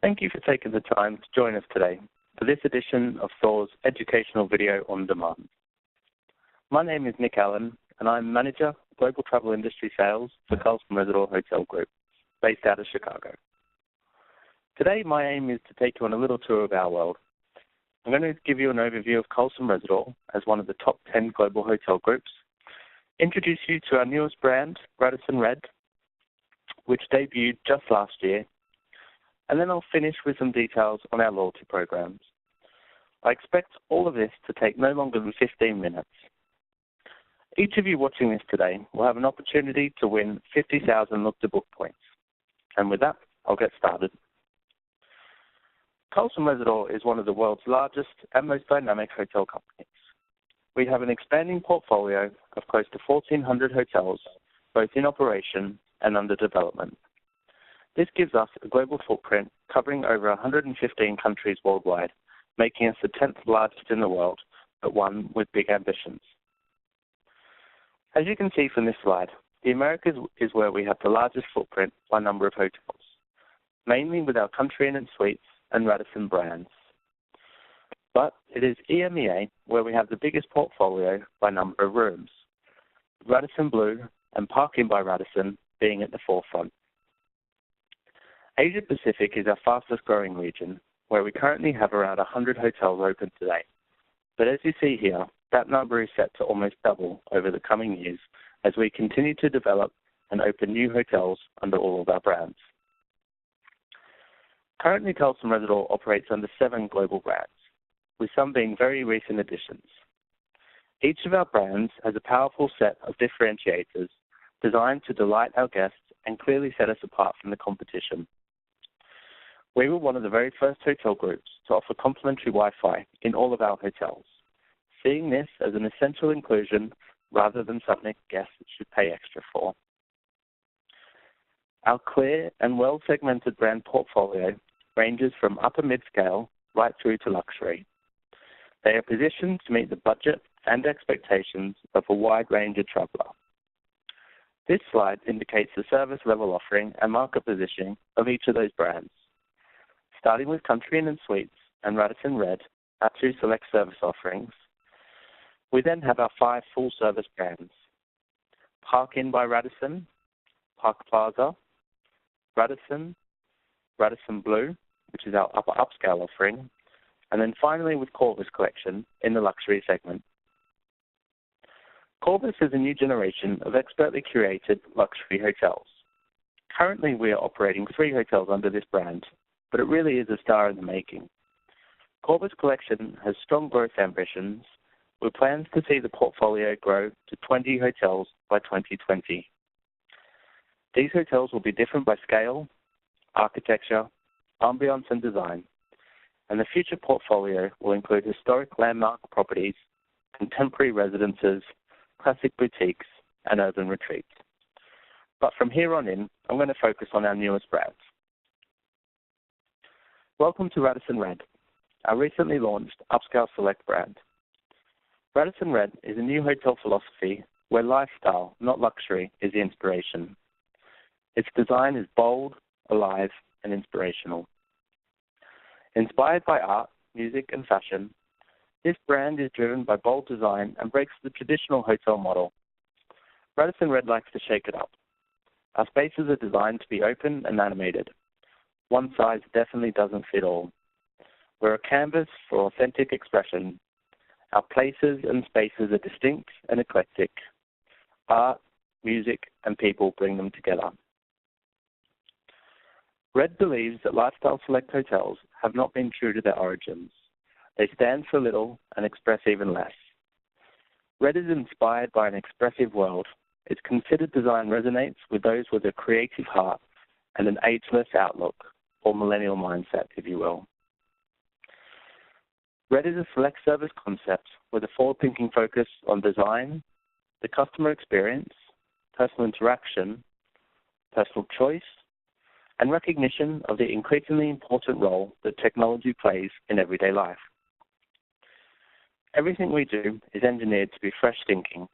Thank you for taking the time to join us today for this edition of THOR's Educational Video on Demand. My name is Nic Allen, and I'm Manager of Global Travel Industry Sales for Carlson Rezidor Hotel Group, based out of Chicago. Today, my aim is to take you on a little tour of our world. I'm going to give you an overview of Carlson Rezidor as one of the top 10 global hotel groups, introduce you to our newest brand, Radisson RED, which debuted just last year, and then I'll finish with some details on our loyalty programs. I expect all of this to take no longer than 15 minutes. Each of you watching this today will have an opportunity to win 50,000 look-to-book points. And with that, I'll get started. Carlson Rezidor is one of the world's largest and most dynamic hotel companies. We have an expanding portfolio of close to 1,400 hotels, both in operation and under development. This gives us a global footprint covering over 115 countries worldwide, making us the 10th largest in the world, but one with big ambitions. As you can see from this slide, the Americas is where we have the largest footprint by number of hotels, mainly with our Country Inn & Suites and Radisson brands. But it is EMEA where we have the biggest portfolio by number of rooms, Radisson Blu and Park Inn by Radisson being at the forefront. Asia Pacific is our fastest growing region, where we currently have around 100 hotels open today. But as you see here, that number is set to almost double over the coming years as we continue to develop and open new hotels under all of our brands. Currently, Carlson Rezidor operates under 7 global brands, with some being very recent additions. Each of our brands has a powerful set of differentiators designed to delight our guests and clearly set us apart from the competition. We were one of the very first hotel groups to offer complimentary Wi-Fi in all of our hotels, seeing this as an essential inclusion rather than something guests should pay extra for. Our clear and well-segmented brand portfolio ranges from upper mid-scale right through to luxury. They are positioned to meet the budget and expectations of a wide range of traveler. This slide indicates the service level offering and market positioning of each of those brands. Starting with Country Inn & Suites and Radisson RED, our 2 select service offerings, we then have our 5 full-service brands, Park Inn by Radisson, Park Plaza, Radisson, Radisson Blu, which is our upper upscale offering, and then finally with Corvus Collection in the luxury segment. Corvus is a new generation of expertly curated luxury hotels. Currently, we are operating 3 hotels under this brand, but it really is a star in the making. Corvus Collection has strong growth ambitions, with plans to see the portfolio grow to 20 hotels by 2020. These hotels will be different by scale, architecture, ambiance and design, and the future portfolio will include historic landmark properties, contemporary residences, classic boutiques, and urban retreats. But from here on in, I'm going to focus on our newest brands. Welcome to Radisson RED, our recently launched upscale select brand. Radisson RED is a new hotel philosophy where lifestyle, not luxury, is the inspiration. Its design is bold, alive, and inspirational. Inspired by art, music, and fashion, this brand is driven by bold design and breaks the traditional hotel model. Radisson RED likes to shake it up. Our spaces are designed to be open and animated. One size definitely doesn't fit all. We're a canvas for authentic expression. Our places and spaces are distinct and eclectic. Art, music, and people bring them together. RED believes that lifestyle select hotels have not been true to their origins. They stand for little and express even less. RED is inspired by an expressive world. Its considered design resonates with those with a creative heart and an ageless outlook, or millennial mindset, if you will. RED is a select service concept with a forward-thinking focus on design, the customer experience, personal interaction, personal choice, and recognition of the increasingly important role that technology plays in everyday life. Everything we do is engineered to be fresh thinking,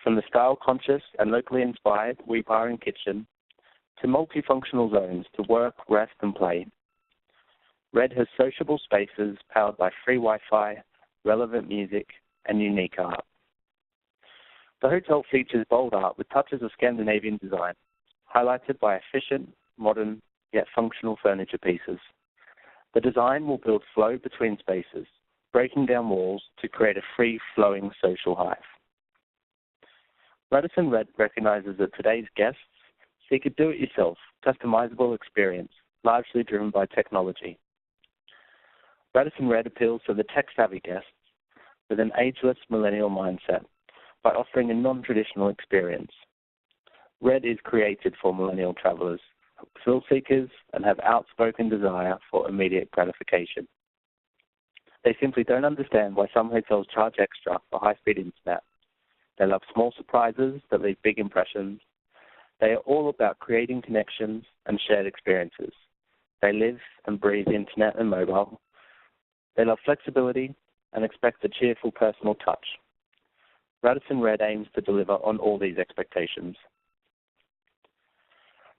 from the style-conscious and locally inspired We Bar and Kitchen to multifunctional zones to work, rest, and play. Red has sociable spaces powered by free Wi-Fi, relevant music, and unique art. The hotel features bold art with touches of Scandinavian design, highlighted by efficient, modern, yet functional furniture pieces. The design will build flow between spaces, breaking down walls to create a free-flowing social hive. Radisson RED recognizes that today's guests seek a do-it-yourself, customizable experience, largely driven by technology. Radisson RED appeals to the tech-savvy guests with an ageless millennial mindset by offering a non-traditional experience. RED is created for millennial travelers, thrill seekers, and have outspoken desire for immediate gratification. They simply don't understand why some hotels charge extra for high-speed internet. They love small surprises that leave big impressions. They are all about creating connections and shared experiences. They live and breathe internet and mobile. They love flexibility and expect a cheerful personal touch. Radisson RED aims to deliver on all these expectations.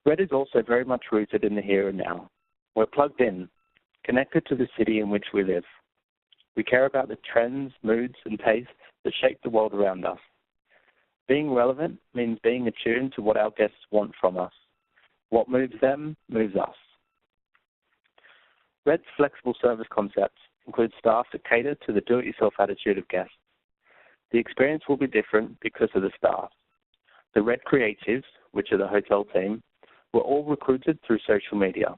RED is also very much rooted in the here and now. We're plugged in, connected to the city in which we live. We care about the trends, moods, and tastes that shape the world around us. Being relevant means being attuned to what our guests want from us. What moves them moves us. RED's flexible service concepts include staff that cater to the do-it-yourself attitude of guests. The experience will be different because of the staff. The RED creatives, which are the hotel team, were all recruited through social media.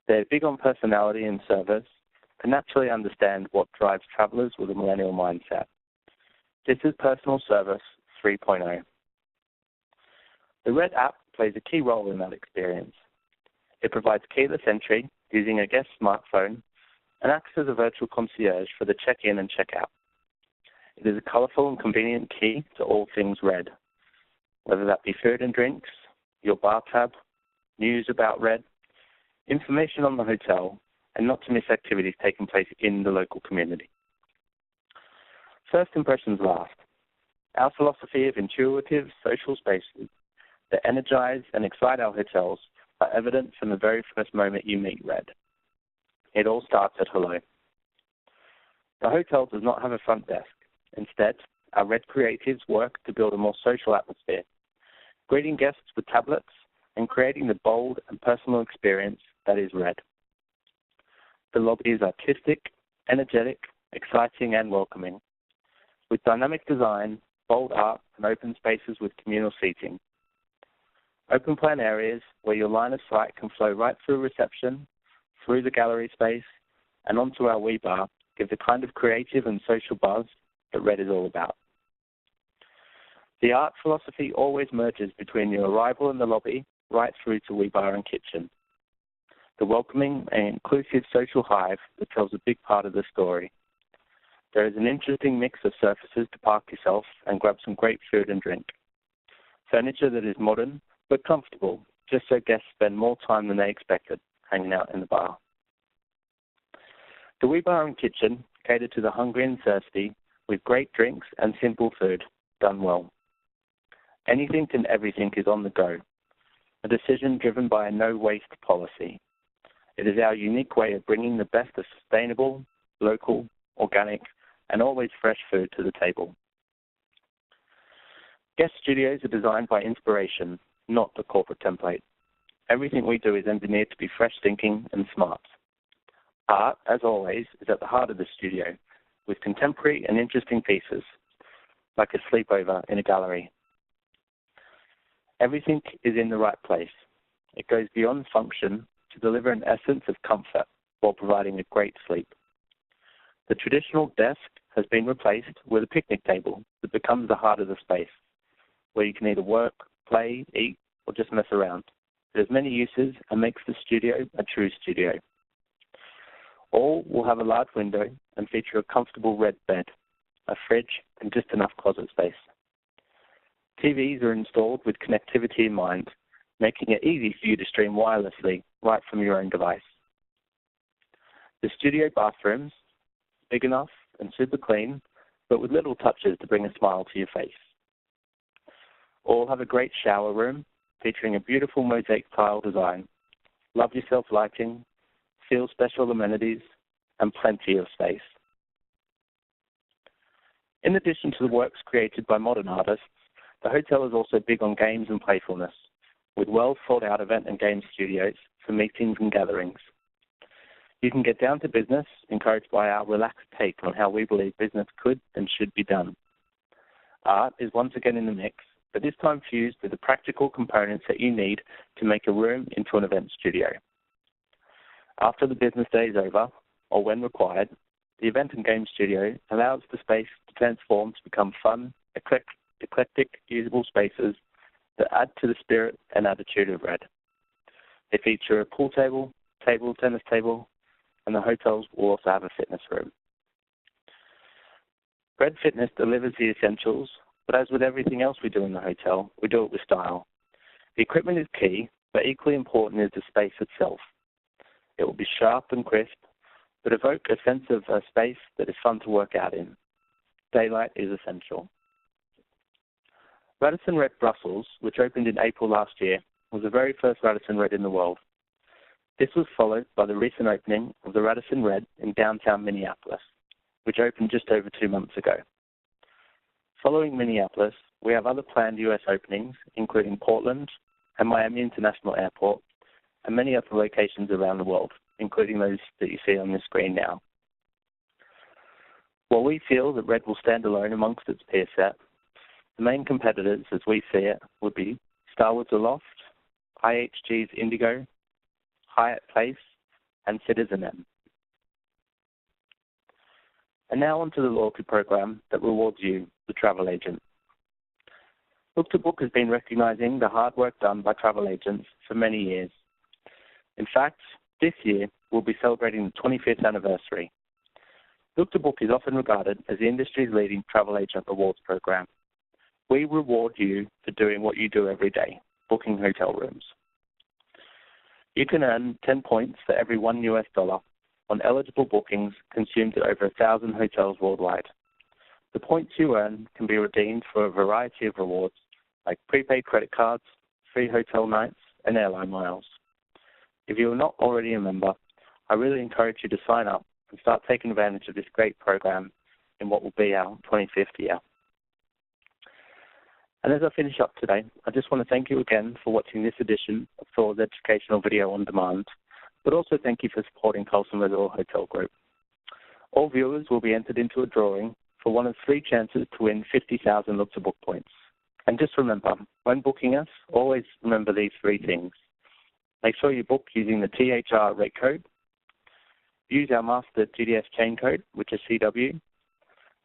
They're big on personality and service and naturally understand what drives travelers with a millennial mindset. This is personal service 3.0. The RED app plays a key role in that experience. It provides keyless entry using a guest's smartphone and acts as a virtual concierge for the check-in and check-out. It is a colorful and convenient key to all things RED, whether that be food and drinks, your bar tab, news about RED, information on the hotel, and not to miss activities taking place in the local community. First impressions last. Our philosophy of intuitive social spaces that energize and excite our hotels are evident from the very first moment you meet RED. It all starts at hello. The hotel does not have a front desk. Instead, our RED creatives work to build a more social atmosphere, greeting guests with tablets and creating the bold and personal experience that is RED. The lobby is artistic, energetic, exciting, and welcoming, with dynamic design, bold art, and open spaces with communal seating. Open plan areas where your line of sight can flow right through reception, through the gallery space, and onto our wee bar give the kind of creative and social buzz that RED is all about. The art philosophy always merges between your arrival in the lobby right through to wee bar and kitchen. The welcoming and inclusive social hive that tells a big part of the story. There is an interesting mix of surfaces to park yourself and grab some great food and drink. Furniture that is modern but comfortable, just so guests spend more time than they expected hanging out in the bar. The wee bar and kitchen cater to the hungry and thirsty with great drinks and simple food done well. Anything and everything is on the go, a decision driven by a no-waste policy. It is our unique way of bringing the best of sustainable, local, organic, and always fresh food to the table. Guest studios are designed by inspiration, not the corporate template. Everything we do is engineered to be fresh thinking and smart. Art, as always, is at the heart of the studio, with contemporary and interesting pieces, like a sleepover in a gallery. Everything is in the right place. It goes beyond function to deliver an essence of comfort while providing a great sleep. The traditional desk has been replaced with a picnic table that becomes the heart of the space, where you can either work, play, eat, or just mess around. It has many uses and makes the studio a true studio. All will have a large window and feature a comfortable RED bed, a fridge, and just enough closet space. TVs are installed with connectivity in mind, making it easy for you to stream wirelessly right from your own device. The studio bathrooms, big enough and super clean, but with little touches to bring a smile to your face. All have a great shower room featuring a beautiful mosaic tile design, love yourself lighting, feel special amenities, and plenty of space. In addition to the works created by modern artists, the hotel is also big on games and playfulness, with well-thought-out event and game studios for meetings and gatherings. You can get down to business, encouraged by our relaxed take on how we believe business could and should be done. Art is once again in the mix, but this time fused with the practical components that you need to make a room into an event studio. After the business day is over, or when required, the event and game studio allows the space to transform to become fun, eclectic, usable spaces that add to the spirit and attitude of RED. They feature a pool table, tennis table, and the hotels will also have a fitness room. RED Fitness delivers the essentials, but as with everything else we do in the hotel, we do it with style. The equipment is key, but equally important is the space itself. It will be sharp and crisp, but evoke a sense of a space that is fun to work out in. Daylight is essential. Radisson RED Brussels, which opened in April last year, was the very first Radisson RED in the world. This was followed by the recent opening of the Radisson RED in downtown Minneapolis, which opened just over 2 months ago. Following Minneapolis, we have other planned U.S. openings, including Portland and Miami International Airport, and many other locations around the world, including those that you see on the screen now. While we feel that RED will stand alone amongst its peer set, the main competitors, as we see it, would be Starwood's Aloft, IHG's Indigo, Hyatt Place, and Citizen M. And now onto the loyalty program that rewards you, the travel agent. Look to Book has been recognizing the hard work done by travel agents for many years. In fact, this year we'll be celebrating the 25th anniversary. Look to Book is often regarded as the industry's leading travel agent rewards program. We reward you for doing what you do every day, booking hotel rooms. You can earn 10 points for every $1 on eligible bookings consumed at over 1,000 hotels worldwide. The points you earn can be redeemed for a variety of rewards like prepaid credit cards, free hotel nights, and airline miles. If you are not already a member, I really encourage you to sign up and start taking advantage of this great program in what will be our 25th year. And as I finish up today, I just want to thank you again for watching this edition of THOR's Educational Video on Demand, but also thank you for supporting Carlson Rezidor Hotel Group. All viewers will be entered into a drawing for one of 3 chances to win 50,000 Look to Book points. And just remember, when booking us, always remember these 3 things. Make sure you book using the THOR rate code, use our master GDS chain code, which is CW,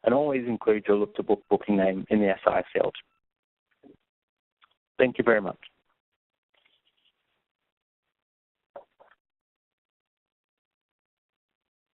and always include your Look to Book booking name in the SI field. Thank you very much.